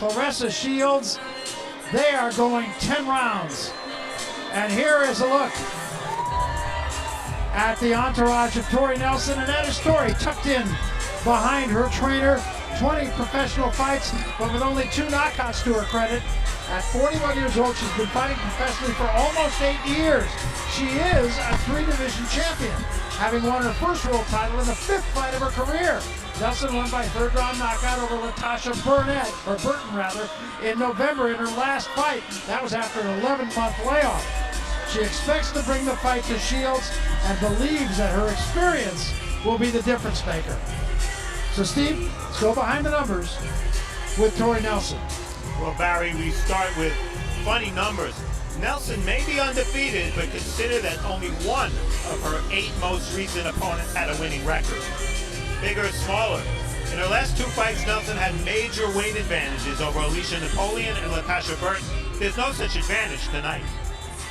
Claressa Shields. They are going 10 rounds. And here is a look at the entourage of Tori Nelson, and that is Tori tucked in behind her trainer. 20 professional fights, but with only 2 knockouts to her credit. At 41 years old, she's been fighting professionally for almost 8 years. She is a 3-division champion, having won her first world title in the 5th fight of her career. Nelson won by 3rd round knockout over Latasha Burton in November in her last fight. That was after an 11-month layoff. She expects to bring the fight to Shields and believes that her experience will be the difference maker. So Steve, let's go behind the numbers with Tori Nelson. Well, Barry, we start with funny numbers. Nelson may be undefeated, but consider that only one of her 8 most recent opponents had a winning record. Bigger or smaller. In her last 2 fights, Nelson had major weight advantages over Alicia Napoleon and Latasha Burton. There's no such advantage tonight.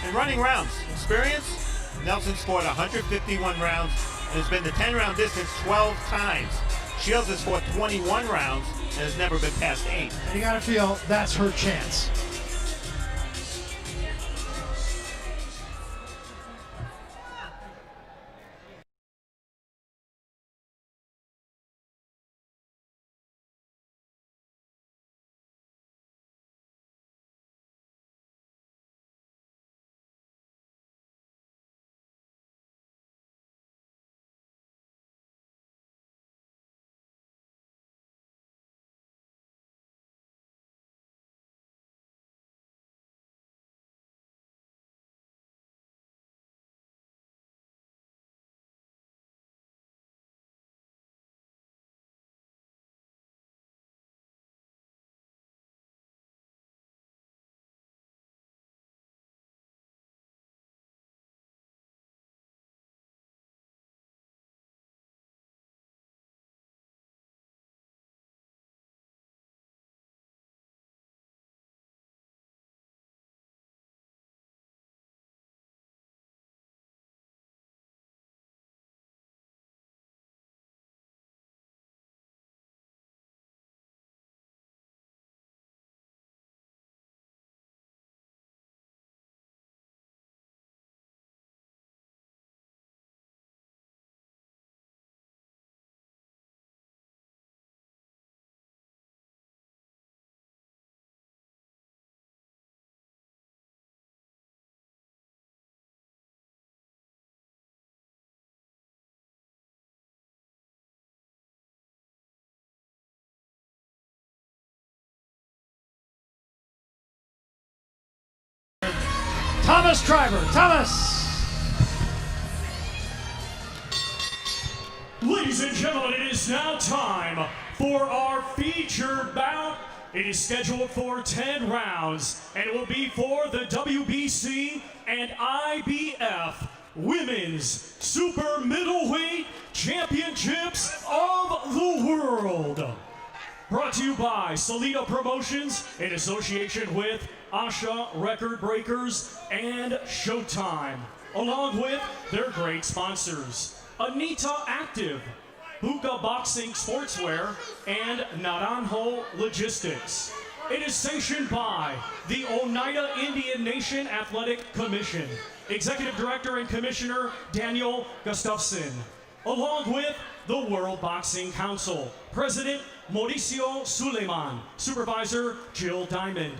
In running rounds, experience, Nelson scored 151 rounds and has been the 10-round distance 12 times. Shields has fought 21 rounds and has never been past 8. And you gotta feel that's her chance. Thomas Driver. Thomas! Ladies and gentlemen, it is now time for our featured bout. It is scheduled for 10 rounds, and it will be for the WBC and IBF Women's Super Middleweight Championships of the World. Brought to you by Salida Promotions in association with Asha Record Breakers and Showtime, along with their great sponsors, Anita Active, Buka Boxing Sportswear, and Naranjo Logistics. It is sanctioned by the Oneida Indian Nation Athletic Commission, Executive Director and Commissioner Daniel Gustafson, along with the World Boxing Council, President Mauricio Suleiman, Supervisor Jill Diamond,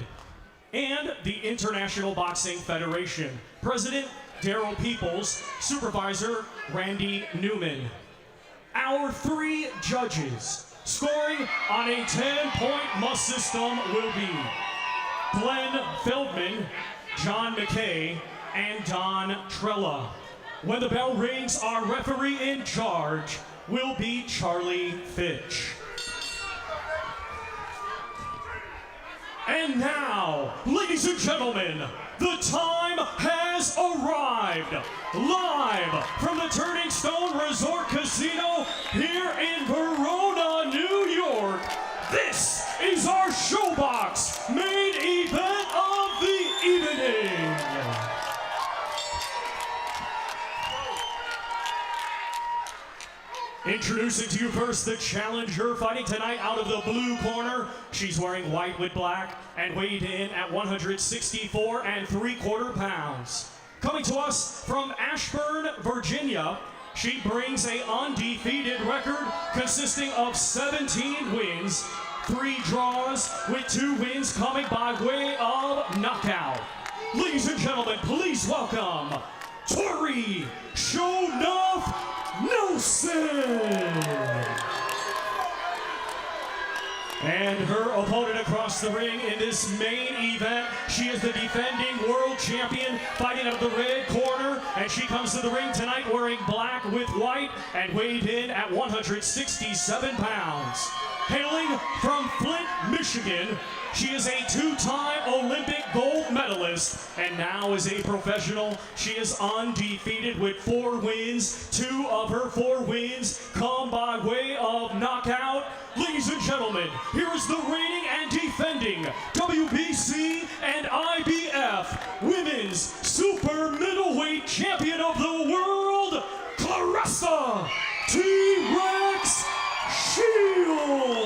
and the International Boxing Federation, President Darryl Peoples, Supervisor Randy Newman. Our 3 judges scoring on a 10-point must system will be Glenn Feldman, John McKay, and Don Trella. When the bell rings, our referee in charge will be Charlie Fitch. And now, ladies and gentlemen, the time has arrived. Live from the Turning Stone Resort Casino here in Verona, New York, this is our Showbox main event of the evening. Introducing to you first the challenger fighting tonight out of the blue corner. She's wearing white with black and weighed in at 164 3/4 pounds. Coming to us from Ashburn, Virginia, she brings a undefeated record consisting of 17 wins, 3 draws, with 2 wins coming by way of knockout. Ladies and gentlemen, please welcome Tori Nelson. And her opponent across the ring in this main event, she is the defending world champion, fighting out of the red corner, and she comes to the ring tonight wearing black with white and weighed in at 167 pounds. Hailing from Flint, Michigan, she is a 2-time Olympic gold medalist and now is a professional. She is undefeated with 4 wins. 2 of her 4 wins come by way of knockout. Ladies and gentlemen, here is the reigning and defending WBC and IBF Women's Super Middleweight Champion of the World, Claressa T-Rex Shields.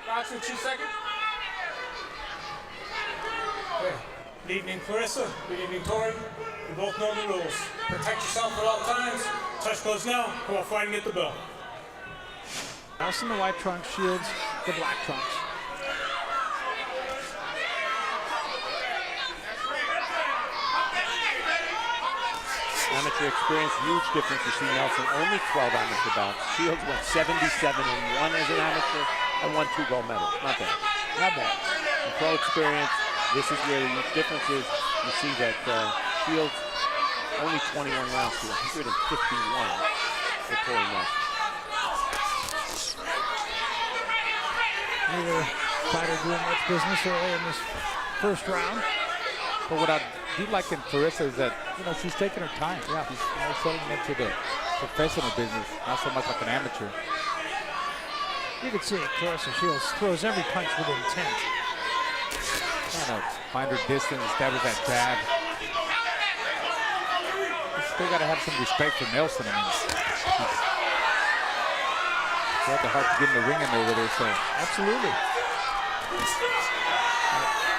Boxing 2 seconds. Okay. Good evening, Claressa. Good evening, Tori. You both know the rules. Protect yourself at all times. Touch gloves now. Come on, fight and get the belt. Nelson the white trunks, Shields the black trunks. Amateur experience, huge difference. You see Nelson only 12 amateur bouts. Shields went 77-1 as an amateur and won 2 gold medals. Not bad. Not bad. And pro experience, this is where the huge difference is. You see that Shields only 21 rounds to 151 for Tori Nelson. Neither fighter doing much business early in this first round. But what I do like in Claressa is that, she's taking her time. Yeah. She's settling into the professional business, not so much like an amateur. You can see Claressa Shields throws every punch with intent. Trying to find her distance, establish that jab. You still got to have some respect for Nelson. I mean, she had the heart to get in the ring in there with her, so. Absolutely.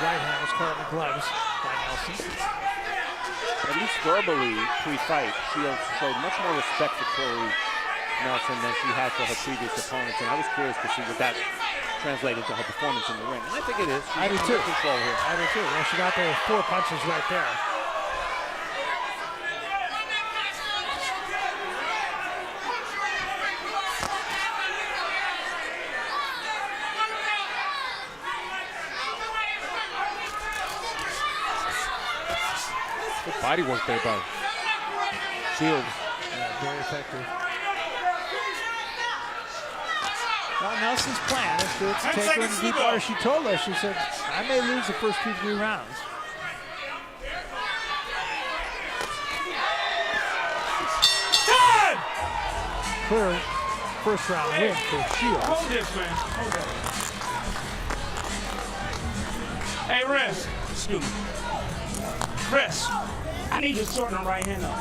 Right hand was caught in the gloves by Nelson. At least verbally, pre-fight, Shields showed much more respect for Tori Nelson than she had for her previous opponents, and I was curious to see what that translated to her performance in the ring. And I think it is. I do too. Control here. I do too. Well, she got the 4 punches right there. Good body work there by Shields. Yeah, very effective. Well, Nelson's plan is to take her in the deep water. She told us, she said, I may lose the first 2-3 rounds. Clear first round win for Shields. Hold this, man. Hold that. Hey, Rez. Excuse me. Chris, I need you to shorten the right hand up.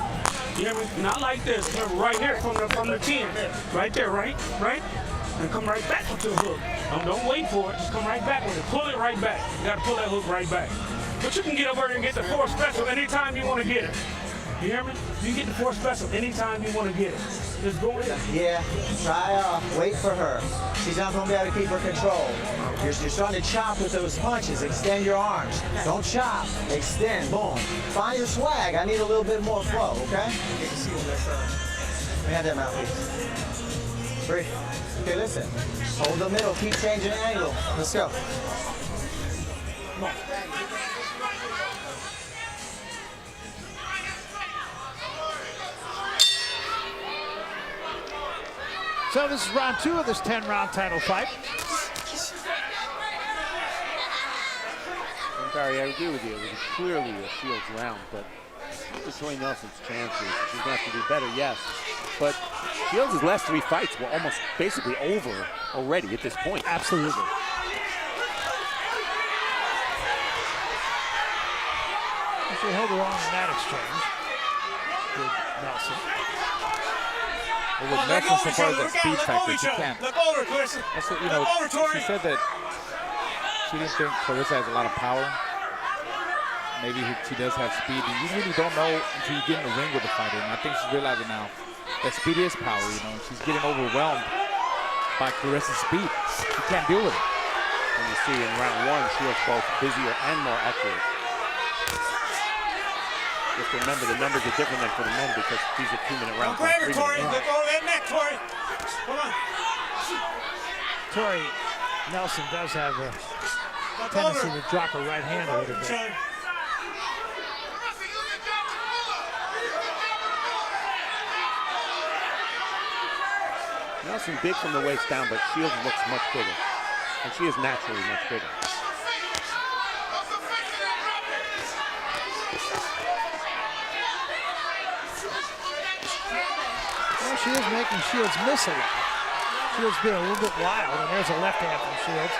You hear me? Not like this. Right here from the chin. Right there, right? And come right back with your hook. Don't wait for it. Just come right back with it. Pull it right back. You got to pull that hook right back. But you can get over there and get the 4 special anytime you want to get it. You hear me? You can get the 4 special anytime you want to get it. Just go in. Yeah, try wait for her. She's not going to be able to keep her control. You're starting to chop with those punches. Extend your arms. Don't chop. Extend. Boom. Find your swag. I need a little bit more flow, okay? You can see what that's Let me have that mouthpiece. Breathe. Okay, listen. Hold the middle. Keep changing the angle. Let's go. Come on. So this is round 2 of this 10-round title fight. And Barry, I agree with you. It was clearly a Shields round, but this is Tori Nelson's chances. She's going to have to do better, yes. But Shields' last 3 fights were almost basically over already at this point. Absolutely. She held her own in that exchange. Good Nelson. Well, with Nelson, so far as that speed factor, she can't. Look over, Claressa. That's what, you know, Look over, Tori. she said that she didn't think Claressa has a lot of power. Maybe she does have speed, and you really don't know until you get in the ring with the fighter. And I think she's realizing now that speed is power, you know. She's getting overwhelmed by Claressa's speed. She can't deal with it. And you see in round 1, she was both busier and more accurate. Just remember, the numbers are different than for the men because these are 2-minute rounds. Don't grab her, Tori. Look over that neck, Tori. Come on. Tori Nelson does have a tendency to drop her right hand a little bit. Nelson big from the waist down, but Shields looks much bigger. And she is naturally much bigger. Well, she is making Shields miss a lot. Shields being a little bit wild, and there's a left hand from Shields.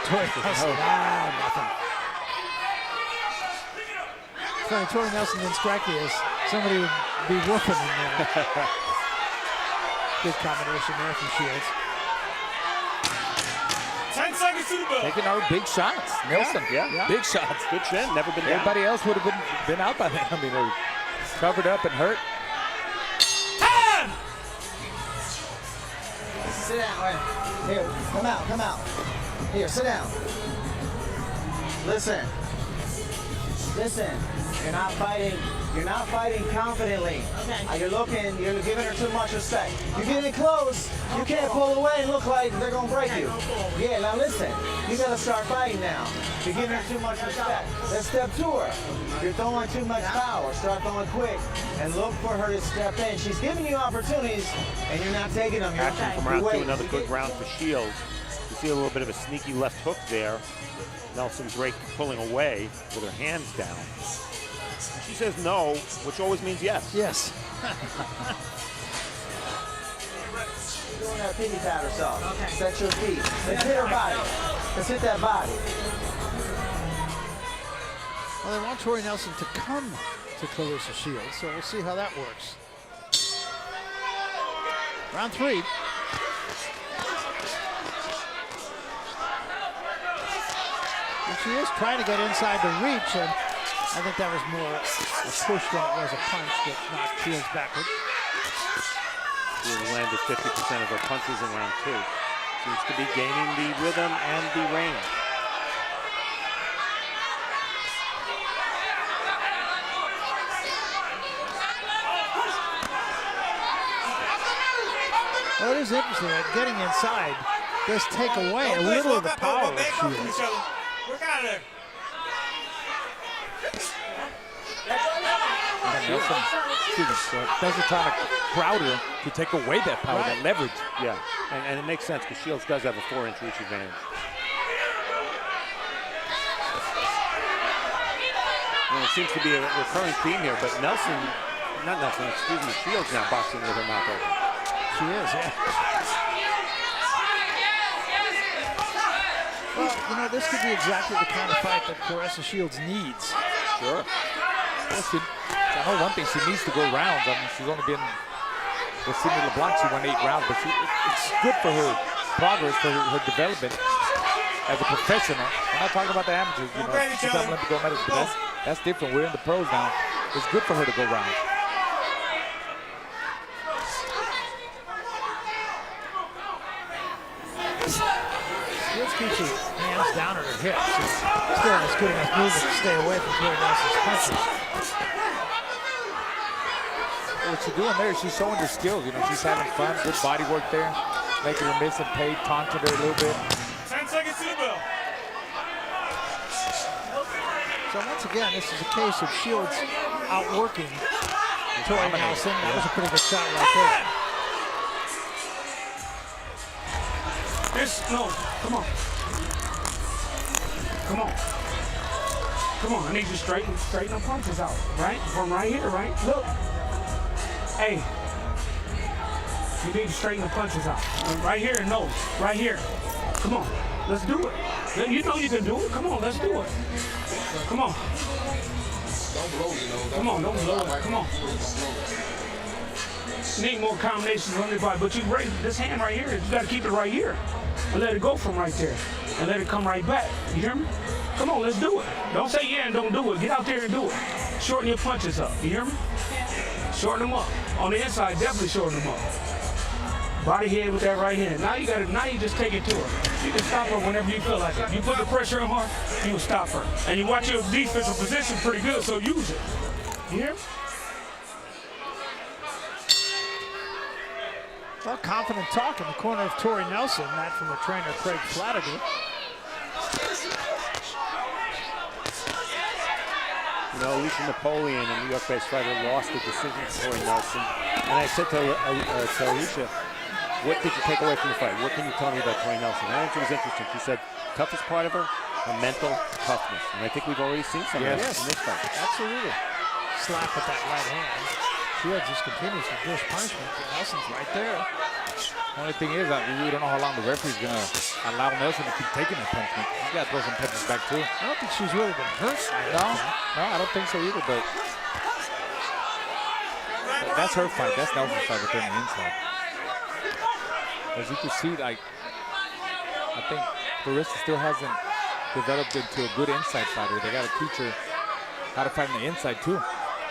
Tori Nelson, nothing. Funny, Tori Nelson didn't strike you as somebody would be whooping in there. Good combination there from Shields. 10 seconds to the bell. Taking our big shots. Nelson, Yeah. big shots. Good chin, never been down. Everybody else would have been out by then. I mean, they're covered up and hurt. Time! Sit down. Wait. Here, come out, come out. Here, sit down. Listen. Listen. You're not fighting confidently. Okay. You're giving her too much respect. You're getting close. You can't pull away and look like they're gonna break you. Yeah, now listen. You gotta start fighting now. You're giving her too much respect. Let's step to her. You're throwing too much power. Start throwing quick and look for her to step in. She's giving you opportunities and you're not taking them. Action from round 2, another good round for Shields. You see a little bit of a sneaky left hook there. Nelson Drake pulling away with her hands down. She says no, which always means yes. Yes. Doing that piggy pat herself. Okay. Set your feet. Let's hit her body. Let's hit that body. Well, they want Tori Nelson to come to Claressa Shields, so we'll see how that works. Round 3. And she is trying to get inside the reach, and I think that was more a push than it was a punch that knocked Shields backward. She landed 50% of her punches in round 2. Seems to be gaining the rhythm and the range. Well, it is interesting that getting inside does take away a little of the power of Shields. Work out of there. Nelson, Nelson trying to crowd her to take away that power, that leverage. Yeah, and it makes sense because Shields does have a 4-inch reach advantage. Well, it seems to be a recurring theme here, but Shields now boxing with her mouth open. She is, yeah. Well, you know, this could be exactly the kind of fight that Claressa Shields needs. Sure. Well, I know one thing, she needs to go rounds. I mean, she's only been with Sidney LeBlanc, she won 8 rounds, but it's good for her progress, for her development as a professional. I'm not talking about the amateurs, you know, she's got Olympic gold medals, but that's different. We're in the pros now. It's good for her to go rounds. Shields keeps her hands down at her hips. Still has good enough movement to stay away from Tori Nelson's punches. What she's doing there, she's showing her skills. You know, she's having fun, good body work there, making her miss and pay, taunting her a little bit. 10 seconds to the bell. So once again, this is a case of Shields outworking Tori Nelson. That was a pretty good shot right there. No, come on. Come on. Come on, I need you to straighten the punches out, right? From right here, right? Look. Hey. You need to straighten the punches out. Right here, no. Right here. Come on. Let's do it. You know you can do it. Come on, let's do it. Come on. Come on, don't blow it. Come on. Need more combinations on your body, but you raise this hand right here. You got to keep it right here and let it go from right there and let it come right back. You hear me? Come on, let's do it. Don't say yeah and don't do it. Get out there and do it. Shorten your punches up. You hear me? Shorten them up. On the inside, definitely shorten them up. Body head with that right hand. Now you got it. Now you just take it to her. You can stop her whenever you feel like it. You put the pressure on her, you will stop her. And you watch your defensive position pretty good, so use it. You hear me? Well, confident talk in the corner of Tori Nelson, that from the trainer Craig Flanagan. You know, Alicia Napoleon, a New York-based fighter, lost the decision to Tori Nelson. And I said to Alicia, what did you take away from the fight? What can you tell me about Tori Nelson? I think it was interesting. She said, toughest part of her mental toughness. And I think we've already seen some of that in this fight. Absolutely. Slap with that right hand. Shields just continues to dish punishment, but Nelson's right there. Only thing is that we don't know how long the referee's going to allow Nelson to keep taking that punishment. He's got to throw some punches back too. I don't think she's really been hurt. No, I don't think so either, but that's her fight. That's Nelson's fight within the inside. As you can see, like, I think Claressa still hasn't developed into a good inside fighter. They got to teach her how to fight on the inside too.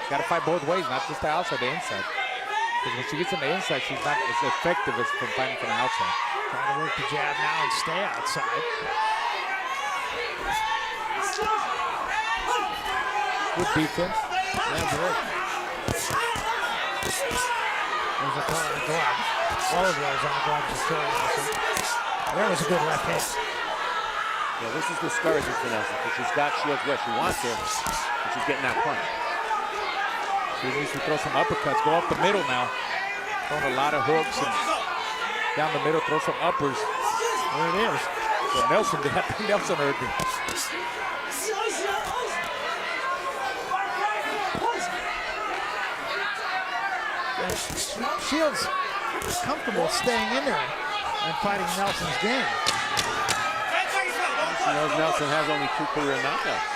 Got to fight both ways, not just the outside, the inside. Because when she gets on the inside, she's not as effective as from fighting from the outside. Trying to work the jab now and stay outside. Good defense. That's it. There's a call on the glove. All of those on the gloves of Tori Nelson. There was a good left hand. Yeah, this is discouraging for Nelson because she's got Shields where she wants her, and she's getting that punch. She needs to throw some uppercuts, go up the middle now. Throwing a lot of hooks and down the middle, throw some uppers. There it is. So Nelson did. I think Nelson heard me. Shields comfortable staying in there and fighting Nelson's game. She knows Nelson has only 2 career knockouts.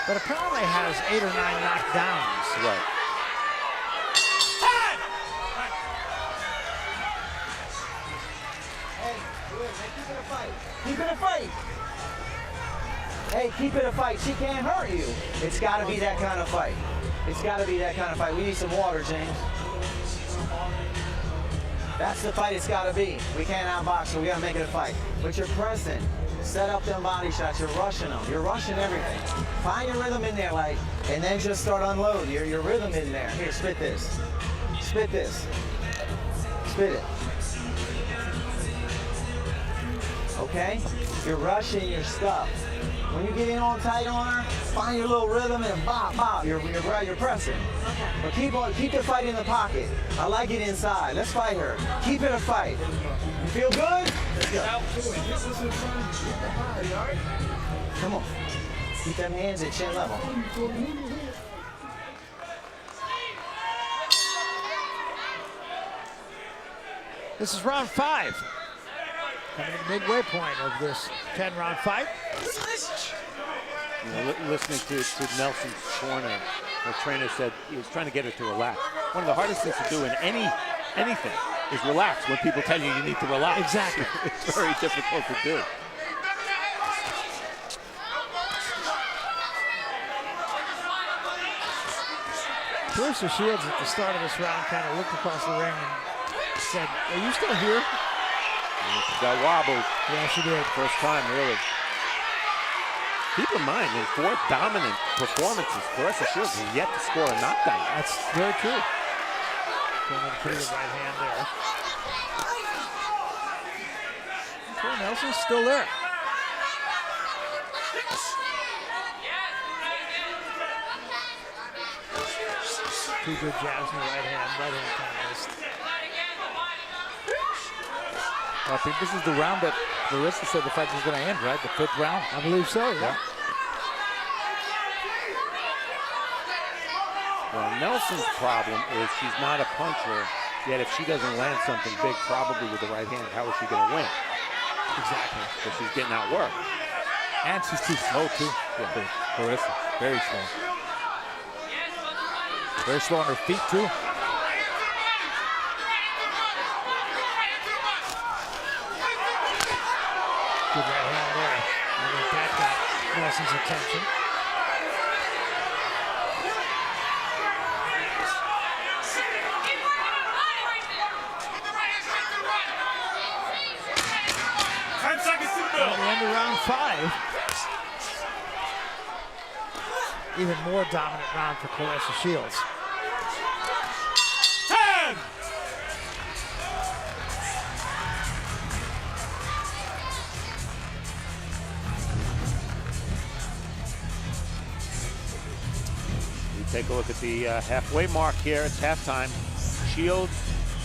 But apparently has 8 or 9 knockdowns. Right. Hey, good, man. Keep it a fight. Keep it a fight. Hey, keep it a fight. She can't hurt you. It's got to be that kind of fight. It's got to be that kind of fight. We need some water, James. That's the fight it's got to be. We can't outbox her. We got to make it a fight. But you're pressing. Set up them body shots. You're rushing them. You're rushing everything. Find your rhythm in there, like, and then just start unloading. Your rhythm in there. Here, spit this. Spit this. Spit it. Okay? You're rushing your stuff. When you get in on tight on her, find your little rhythm and bop, bop. You're pressing. But keep the fight in the pocket. I like it inside. Let's fight her. Keep it a fight. You feel good? Let's go. Come on. Keep them hands at chin level. This is round 5. Coming to the midway point of this 10-round fight. You know, listening to Nelson's corner, the trainer said he was trying to get her to relax. One of the hardest things to do in anything is relax when people tell you you need to relax. Exactly. It's very difficult to do. Claressa Shields at the start of this round kind of looked across the ring and said, "Are you still here?" She got wobbled. Yeah, she did. First time, really. Keep in mind, in 4 dominant performances, Claressa Shields has yet to score a knockdown. That's very true. Putting a pretty good right hand there. Tori Nelson's still there. Two good jabs in the right hand kind of missed. I think this is the round that Claressa said the fight was going to end, right? The 5th round. I believe so, yeah. Well, Nelson's problem is she's not a puncher, yet if she doesn't land something big, probably with the right hand, how is she going to win? Exactly. Because she's getting outworked. And she's too slow, too. Yeah. Claressa, very slow. Very slow on her feet, too. Good right hand there. I think that got Nelson's attention. At the end of round 5. Even more dominant round for Claressa Shields. 10! We take a look at the halfway mark here. It's halftime. Shields,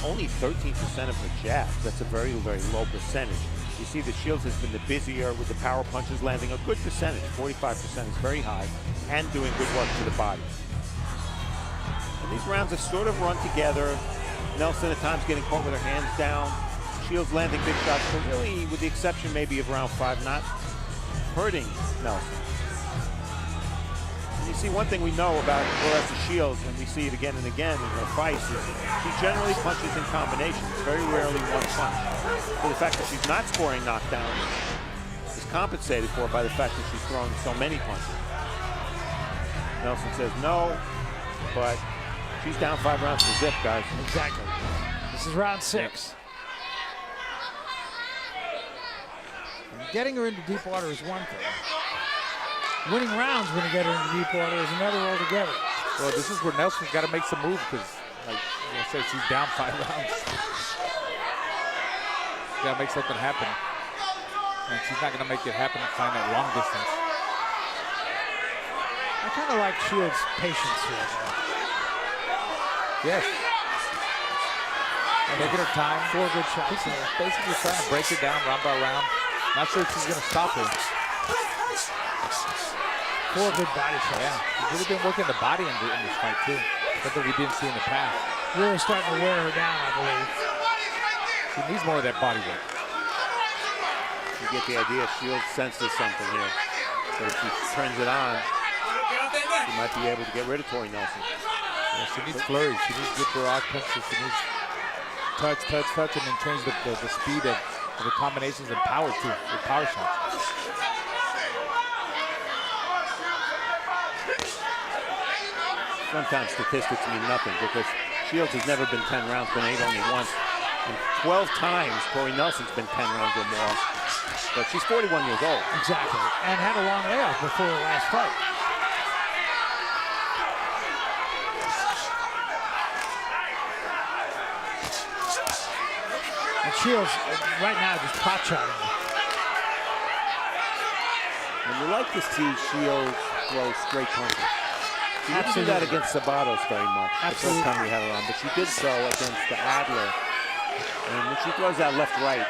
only 13% of her jabs. That's a very, very low percentage. You see that Shields has been the busier with the power punches, landing a good percentage. 45% is very high, and doing good work to the body. And these rounds have sort of run together. Nelson at times getting caught with her hands down. Shields landing big shots, but really, with the exception maybe of round 5, not hurting Nelson. And you see one thing we know about Claressa Shields, and we see it again and again in her fights, is she generally punches in combinations, very rarely one punch. So the fact that she's not scoring knockdowns is compensated for by the fact that she's throwing so many punches. Nelson says no, but she's down 5 rounds to zip, guys. Exactly. This is round 6. And getting her into deep water is one thing. Winning rounds when you get her into deep water is another altogether. Well, this is where Nelson's got to make some moves because, like I said, she's down 5 rounds. She's got to make something happen. And she's not going to make it happen and find that long distance. I kind of like Shields' patience here. Yes. Taking her time. 4 good shots. She's basically trying to break her down round by round. Not sure if she's going to stop her. 4 good body shots. Yeah, she's really been working the body in this fight too. Something we didn't see in the past. Really starting to wear her down, I believe. She needs more of that body work. You get the idea. Shields senses something here. But if she turns it on, she might be able to get rid of Tori Nelson. Yeah, she needs flurries. She needs good barrage punches. She needs touch, and then change the speed of the combinations and power too, with power shots. Sometimes statistics mean nothing because Shields has never been 10 rounds, been 8 only once. And 12 times Tori Nelson's been 10 rounds or more. But she's 41 years old. Exactly. And had a long layoff before her last fight. And Shields, right now, just pot-shotting her. And you like to see Shields throw straight punches. She didn't do that against Sabatos very much the first time we had her on, but she did so against the Adler. And when she throws that left-right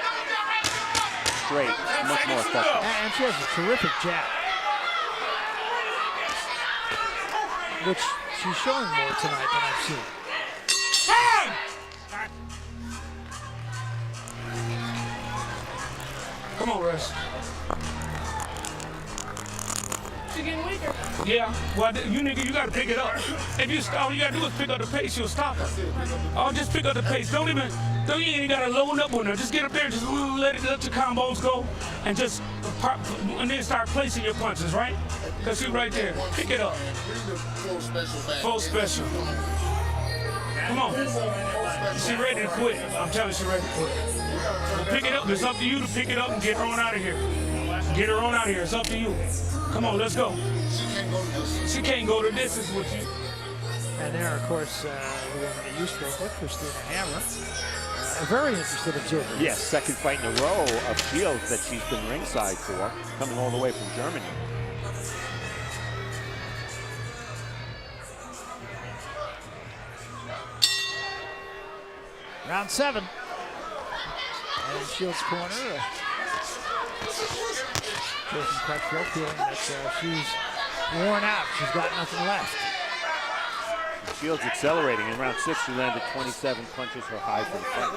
straight, it's much more effective. And she has a terrific jab, which she's showing more tonight than I've seen. Come on, Russ. She getting weaker. Yeah, well, you nigga, you gotta pick it up. If you stop, all you gotta do is pick up the pace, you'll stop her. Oh, just pick up the pace. You ain't gotta load up on her. Just get up there, just let your combos go, and just, and then start placing your punches, right? Cause she's right there. Pick it up. Full special. Come on. She ready to quit. I'm telling you, she ready to quit. Pick it up. It's up to you to pick it up and get her on out of here. Get her on out of here. It's up to you. Come on, let's go. She can't go the distance with you. And there, of course, the woman that you spoke with, Christina Hammer, a very interested observer. Yes, second fight in a row of Shields that she's been ringside for, coming all the way from Germany. Round 7. And Shields' corner. Jason Crutchfield feeling that she's worn out. She's got nothing left. Shields accelerating. In round 6, she landed 27 punches, her high for the fight.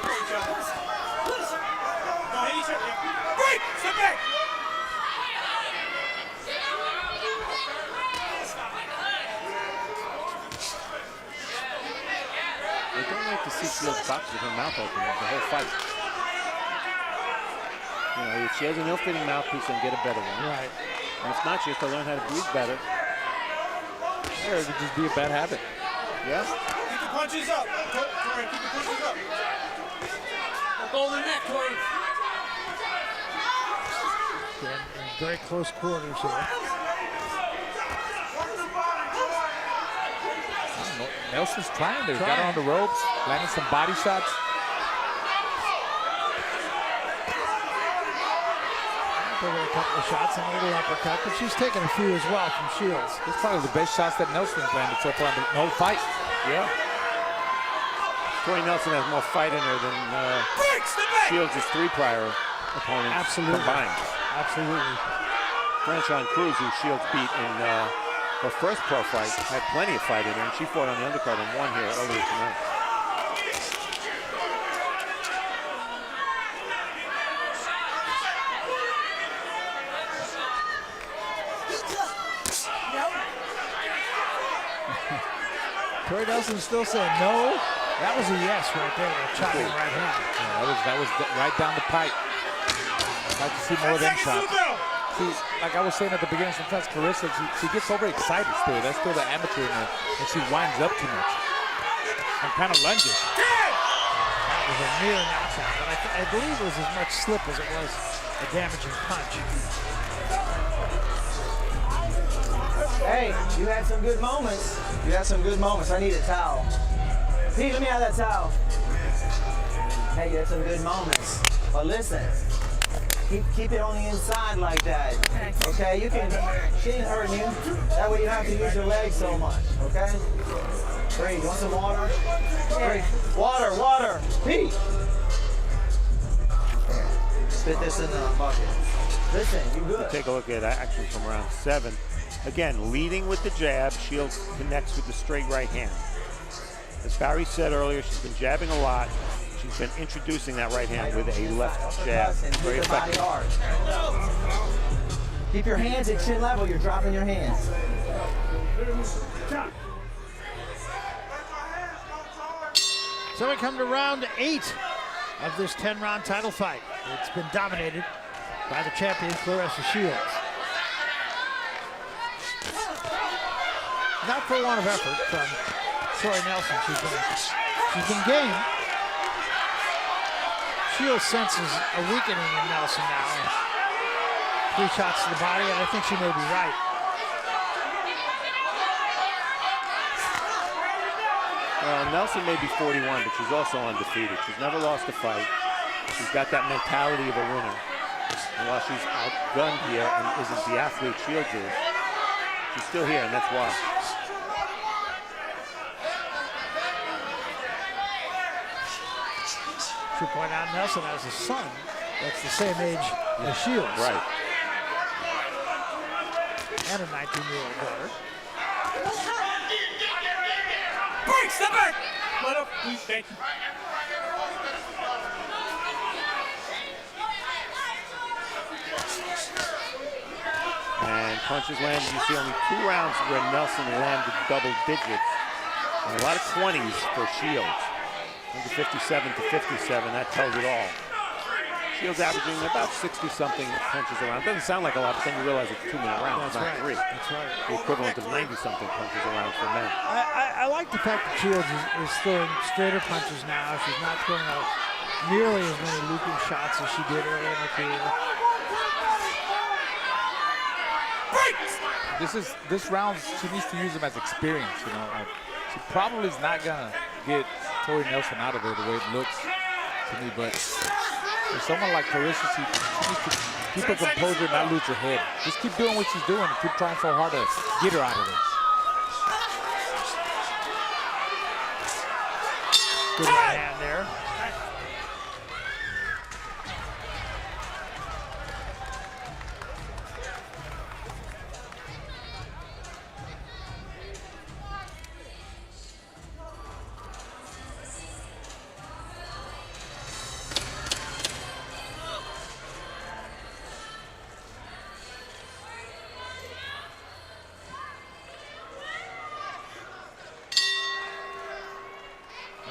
Break! Step back! like to see Shields box with her mouth open the whole fight. You know, if she has an ill-fitting mouthpiece, then get a better one. Right. And if not, she has to learn how to breathe better. Or it could just be a bad habit. Yeah. Keep the punches up. Tori, keep the punches up. Go in the neck, Tori. In very close quarters here. Nelson's trying there. Got her on the ropes, landing some body shots. There were a couple of shots and a little uppercut, but she's taken a few as well from Shields. It's probably the best shots that Nelson's landed so far in the whole fight. Yeah. Tori Nelson has more fight in her than Shields' 3 prior opponents combined. Absolutely. Franchon Cruz, who Shields beat in her first pro fight, had plenty of fight in her, and she fought on the undercard and won here earlier tonight. Tori Nelson still saying no. That was a yes right there. That chopping right hand. Yeah, that was right down the pipe. I'd like to see more of them shots. See, like I was saying at the beginning, sometimes Claressa, she gets overexcited still. That's still the amateur in her, and she winds up too much and kind of lunges. That was a near knockdown, but I believe it was as much slip as it was a damaging punch. Hey, you had some good moments. You had some good moments. I need a towel. Pete, let me have that towel. Hey, you had some good moments. But listen, keep it on the inside like that. Okay, she ain't hurting you. That way you don't have to use your legs so much. Okay? Bree, you want some water? Bree, water. Pete! Spit this in the bucket. Listen, you good. Take a look at action from round 7. Again, leading with the jab, Shields connects with the straight right hand. As Barry said earlier, she's been jabbing a lot. She's been introducing that right hand with a left jab. Very effective. Keep your hands at chin level. You're dropping your hands. So we come to round 8 of this 10-round title fight. It's been dominated by the champion, Claressa Shields. Not for want of effort from Tori Nelson. She's been game. Shields senses a weakening in Nelson now. 3 shots to the body, and I think she may be right. Well, Nelson may be 41, but she's also undefeated. She's never lost a fight. She's got that mentality of a winner. And while she's outgunned here and isn't the athlete Shields is, she's still here, and that's why. Should point out Nelson has a son that's the same age as Shields. Right. And a 19-year-old daughter. Break, step back! Let up, please, thank you. And punches landed. You see only 2 rounds where Nelson landed double digits. And a lot of 20s for Shields. Under 57 to 57, that tells it all. Shields averaging about 60-something punches around. Doesn't sound like a lot, but then you realize it's a 2-minute round, That's not right. 3. That's right. The equivalent of 90-something punches around for men. I like the fact that Shields is throwing straighter punches now. She's not throwing out nearly as many looping shots as she did earlier in her career. This round, she needs to use them as experience, you know. She probably is not gonna get Tori Nelson out of there the way it looks to me, but for someone like Claressa, she needs to keep her composure and not lose her head. Just keep doing what she's doing and keep trying so hard to get her out of there. Good right hand there.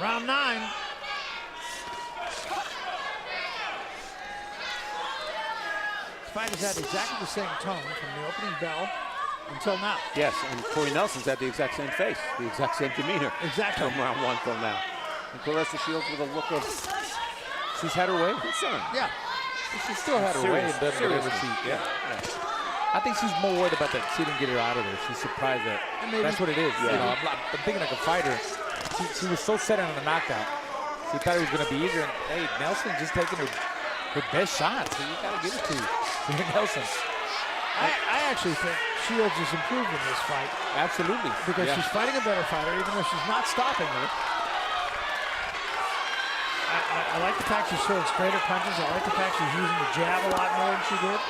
Round 9. This fight has had exactly the same tone from the opening bell until now. Yes, and Tori Nelson's had the exact same face, the exact same demeanor. Exactly. From round 1 till now. And Claressa Shields with a look of, She's had her way. concern. Yeah. She still had her way and doesn't get Seriously. she. Yeah. I think she's more worried about that she didn't get her out of there. She's surprised that that's what it is. Yeah. You know, I'm thinking like a fighter. She was so set on the knockout. She thought it was going to be easier. And, hey, Nelson just taking her best shot. So you got to give it to Nelson. I actually think Shields has improved in this fight. Absolutely. Because she's fighting a better fighter, even though she's not stopping her. I like the fact she's throwing straighter punches. I like the fact she's using the jab a lot more than she did.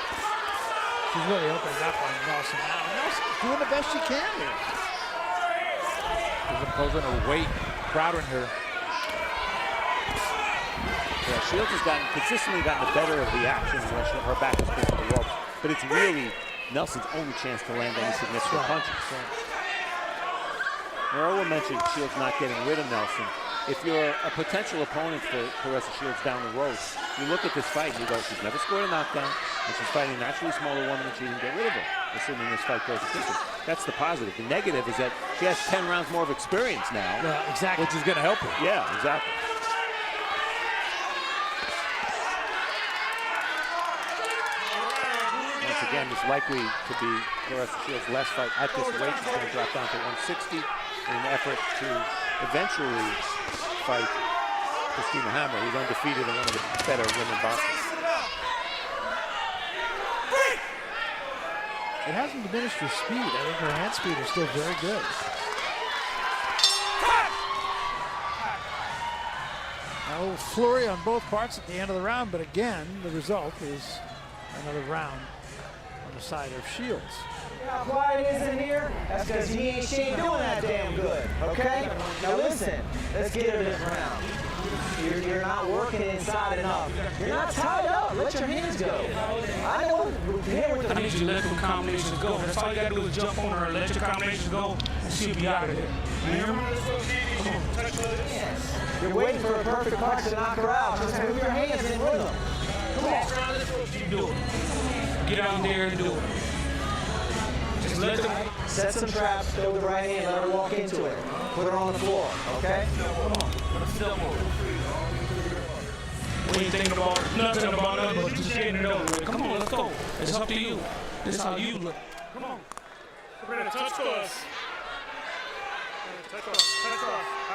She's really opening up on Nelson now. Nelson's doing the best she can here. She's imposing her weight, crowding her. Yeah, Shields has consistently gotten the better of the action when her back is against the ropes. But it's really Nelson's only chance to land any significant punches. Earl mentioned Shields not getting rid of Nelson. If you're a potential opponent for Claressa Shields down the road, you look at this fight and you go, she's never scored a knockdown, and she's fighting a naturally smaller woman and she didn't get rid of her, assuming this fight goes to distance. That's the positive. The negative is that she has 10 rounds more of experience now. Yeah, exactly. Which is going to help her. Yeah, exactly. Once again, it's likely to be Claressa Shields' last fight at this weight. She's going to drop down to 160 in an effort to eventually fight Christina Hammer, who's undefeated and one of the better women boxers. It hasn't diminished her speed. I think her hand speed is still very good. A little flurry on both parts at the end of the round, but again, the result is another round on the side of Shields. How quiet it is in here? That's because she ain't doing that damn good, okay? Now listen, let's get her this round. You're not working inside enough. You're not tied up. Let your hands go. I know I need you to let them combinations go. That's all you gotta do is jump on her and let your combinations go, and she'll be out of there. You hear me? Come on. you're waiting for a perfect punch to knock her out. Just move your hands in rhythm. Come on. You do it. Get out there and do it. Just let them. Set some traps, throw the right hand, let her walk into it. Put her on the floor, okay? Come on. We ain't thinking about nothing but just getting it over with. Come on, let's go. It's up to you. This is how you look. Come on. We're going to touch us. Touch us. All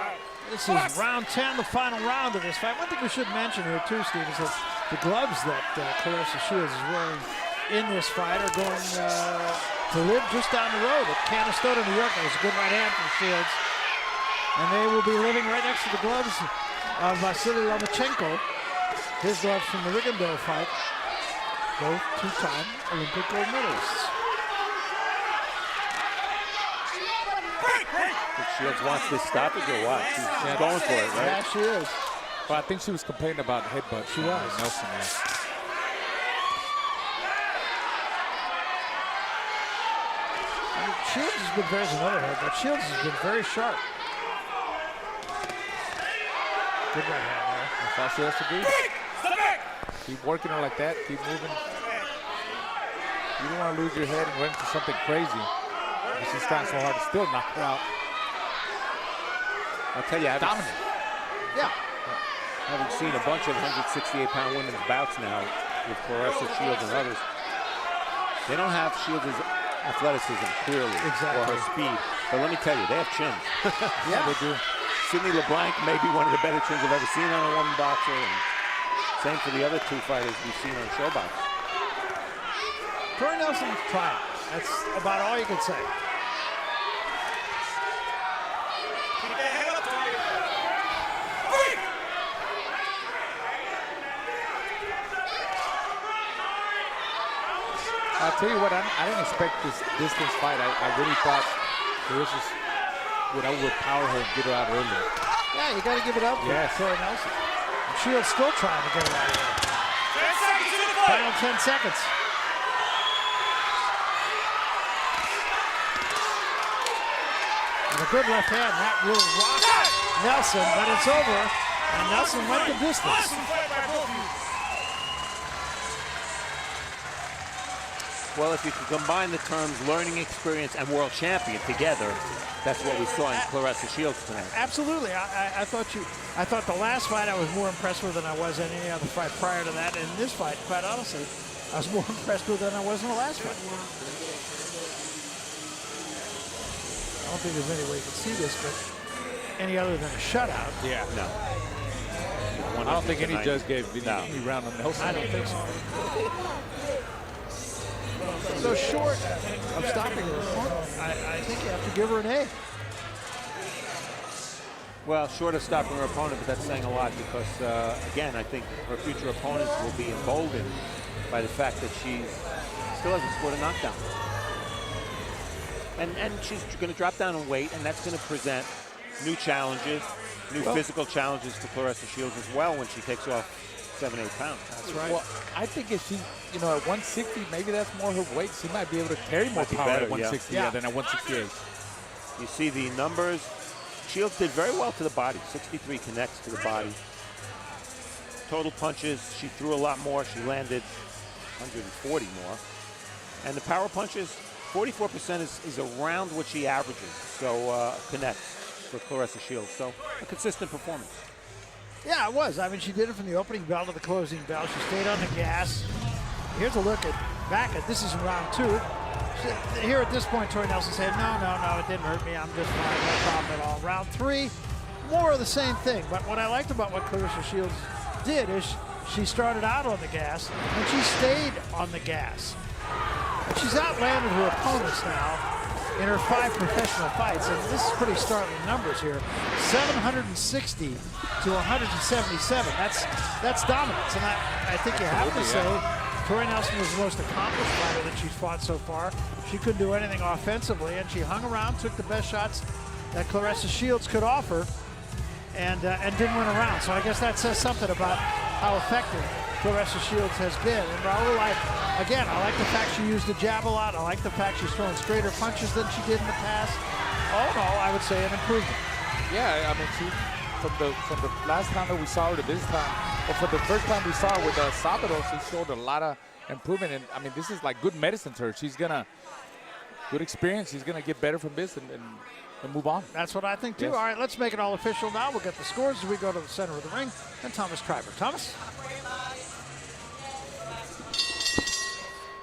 right. This is round 10, the final round of this fight. One thing we should mention here too, Steve, is that the gloves that Claressa Shields is wearing in this fight are going to live just down the road at Canastota, New York. That was a good right hand from Shields. And they will be living right next to the gloves of Vasily Lomachenko. His gloves from the Rigondeaux fight. Both two-time Olympic gold medalists. Shields wants this stoppage or what? She's going for it, right? Yeah, she is. Well, I think she was complaining about headbutt. She was. Nelson, yeah. Shields has been there's another head, but Shields has been very sharp. Good right hand there. That's all she has to do. Keep working her like that. Keep moving. You don't want to lose your head and run into something crazy. And she's trying so hard to still knock her out. I'll tell you, Dominant. Yeah. having seen a bunch of 168-pound women's bouts now with Claressa, Shields, and others, they don't have Shields' athleticism, clearly, or her speed. But let me tell you, they have chins. Yeah, they do. Sydney LeBlanc may be one of the better chins I've ever seen on a woman boxer, and same for the other two fighters we've seen on Showbox. Tori Nelson's trying. That's about all you can say. I'll tell you what, I didn't expect this distance fight. I really thought Claressa would overpower her and get her out early. Yeah, you got to give it up for Tori Nelson. And Shields still trying to get her out of there. 10 seconds in the fight. Final 10 seconds. And a good left hand, that will rock. Nelson, but it's over. And Nelson went the distance. Well, if you can combine the terms learning experience and world champion together, that's what we saw in Claressa Shields tonight. Absolutely. I thought the last fight I was more impressed with than I was in any other fight prior to that. And in this fight, quite honestly, I was more impressed with than I was in the last fight. I don't think there's any way you can see this, but any other than a shutout. Yeah. No. I don't think any judge gave any round on Nelson. I don't think so. So short of stopping her opponent, I think you have to give her an A. Well, short of stopping her opponent, but that's saying a lot because, again, I think her future opponents will be emboldened by the fact that she still hasn't scored a knockdown. And she's going to drop down in weight, and that's going to present new challenges, new physical challenges to Claressa Shields as well when she takes off 7-8 pounds. That's right. Well, I think if she, at 160, maybe that's more her weight. She might be able to carry more power at 160 than at 168. You see the numbers. Shields did very well to the body. 63 connects to the body. Total punches, she threw a lot more. She landed 140 more. And the power punches, 44% is around what she averages. So connects for Claressa Shields. So a consistent performance. Yeah, it was. I mean, she did it from the opening bell to the closing bell. She stayed on the gas. Here's a look back at this is round 2. Here at this point, Tori Nelson said, no, it didn't hurt me. I'm just fine, no problem at all. Round 3, more of the same thing. But what I liked about what Claressa Shields did is she started out on the gas and she stayed on the gas. And she's outlanded her opponents now in her 5 professional fights, and this is pretty startling numbers here. 760 to 177. That's dominance, and I think you have to say Tori Nelson was the most accomplished fighter that she's fought so far. She couldn't do anything offensively, and she hung around, took the best shots that Claressa Shields could offer, and didn't win a round. So I guess that says something about how effective Claressa Shields has been. And Raul, I like the fact she used the jab a lot. I like the fact she's throwing straighter punches than she did in the past. All in all, I would say an improvement. Yeah, I mean, from the last time that we saw her to this time, or for the first time we saw her with Sabado, she showed a lot of improvement. And I mean, this is like good medicine to her. She's good experience. She's gonna get better from this and move on. That's what I think too. Yes. All right, let's make it all official now. We'll get the scores as we go to the center of the ring. And Thomas Triber. Thomas?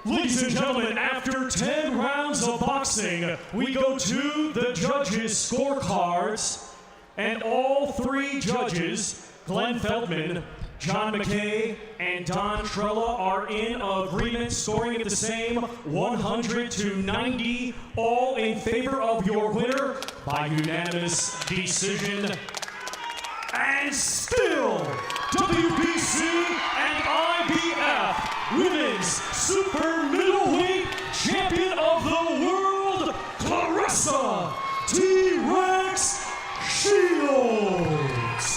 Ladies and gentlemen, after 10 rounds of boxing, we go to the judges' scorecards. And all 3 judges, Glenn Feldman, John McKay, and Don Trella, are in agreement, scoring it the same, 100 to 90, all in favor of your winner by unanimous decision. And still, WBC and IBF Women's Super Middleweight Champion of the World, Claressa T-Rex Shields.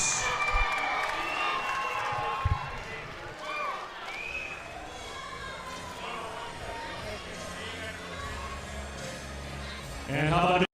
And how about